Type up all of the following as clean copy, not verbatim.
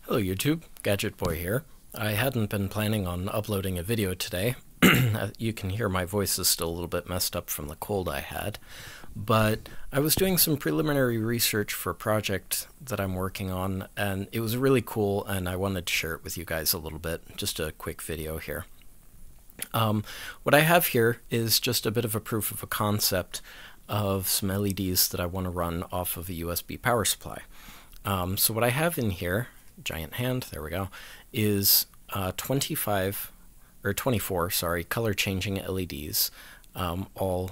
Hello YouTube, Gadget Boy here. I hadn't been planning on uploading a video today. You can hear my voice is still a little bit messed up from the cold I had. But I was doing some preliminary research for a project that I'm working on, and it was really cool, and I wanted to share it with you guys a little bit. Just a quick video here. What I have here is just a bit of a proof of a concept of some LEDs that I want to run off of a USB power supply. So what I have in here, giant hand, there we go, is 24 color changing LEDs, all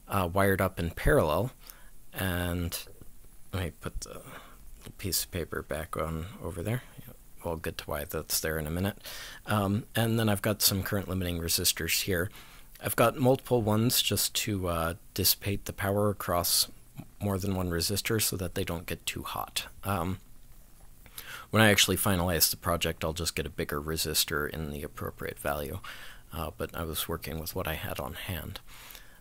wired up in parallel. And let me put the little piece of paper back on over there. We'll get to why that's there in a minute. And then I've got some current limiting resistors here. I've got multiple ones just to dissipate the power across more than one resistor so that they don't get too hot. When I actually finalize the project, I'll just get a bigger resistor in the appropriate value, but I was working with what I had on hand.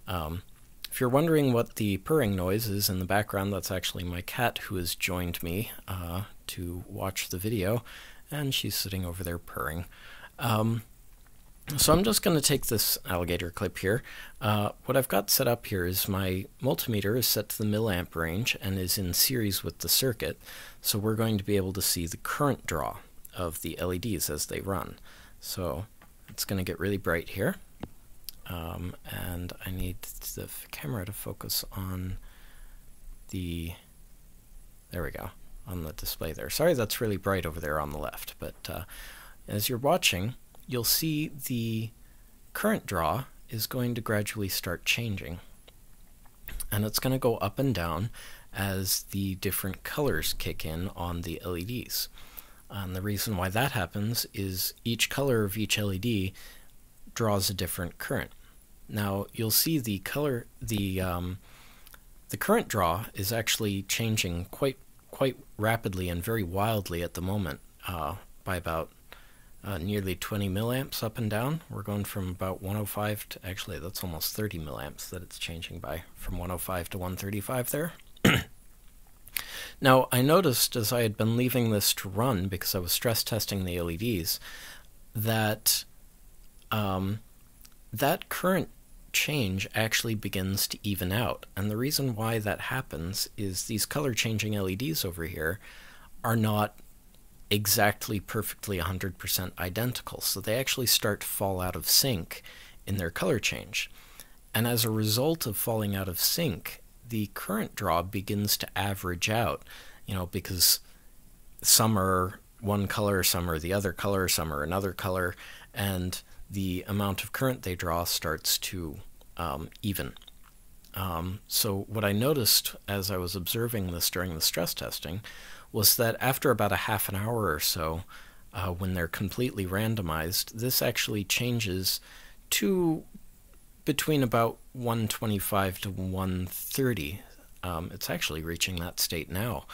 If you're wondering what the purring noise is in the background, that's actually my cat who has joined me to watch the video, and she's sitting over there purring. So I'm just going to take this alligator clip here. What I've got set up here is my multimeter is set to the milliamp range and is in series with the circuit, so we're going to be able to see the current draw of the LEDs as they run. So it's going to get really bright here, and I need the camera to focus on the, there we go, on the display there. Sorry that's really bright over there on the left, but as you're watching, you'll see the current draw is going to gradually start changing. And it's going to go up and down as the different colors kick in on the LEDs. And the reason why that happens is each color of each LED draws a different current. Now you'll see the color, the current draw is actually changing quite rapidly and very wildly at the moment, by about nearly 20 milliamps up and down. We're going from about 105 to, actually that's almost 30 milliamps that it's changing by, from 105 to 135 there. Now I noticed as I had been leaving this to run, because I was stress testing the LEDs, that that current change actually begins to even out. And the reason why that happens is these color changing LEDs over here are not exactly perfectly 100% identical, so they actually start to fall out of sync in their color change. And as a result of falling out of sync, the current draw begins to average out, you know, because some are one color, some are the other color, some are another color, and the amount of current they draw starts to even. So what I noticed as I was observing this during the stress testing was that after about a half an hour or so, when they're completely randomized, this actually changes to between about 125 to 130. It's actually reaching that state now.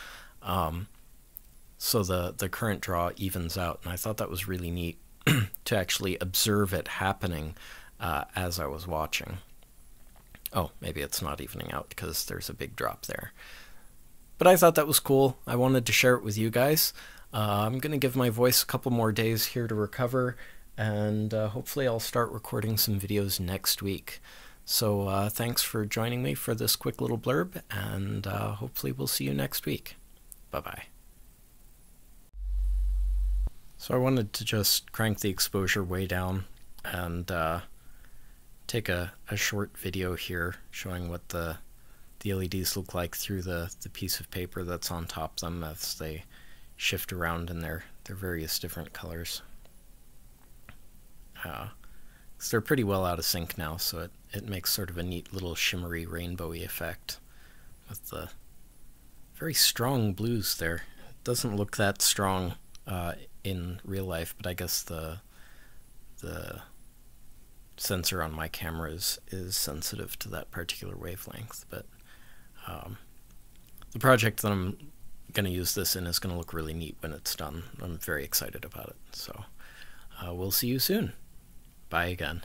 So the current draw evens out, and I thought that was really neat to actually observe it happening as I was watching. Oh, maybe it's not evening out because there's a big drop there. But I thought that was cool. I wanted to share it with you guys. I'm going to give my voice a couple more days here to recover, and hopefully I'll start recording some videos next week. So thanks for joining me for this quick little blurb, and hopefully we'll see you next week. Bye-bye. So I wanted to just crank the exposure way down and take a short video here showing what the LEDs look like through the piece of paper that's on top of them as they shift around in their various different colors. So they're pretty well out of sync now, so it makes sort of a neat little shimmery rainbowy effect with the very strong blues there. It doesn't look that strong in real life, but I guess the sensor on my camera is sensitive to that particular wavelength. But the project that I'm going to use this in is going to look really neat when it's done. I'm very excited about it. So we'll see you soon. Bye again.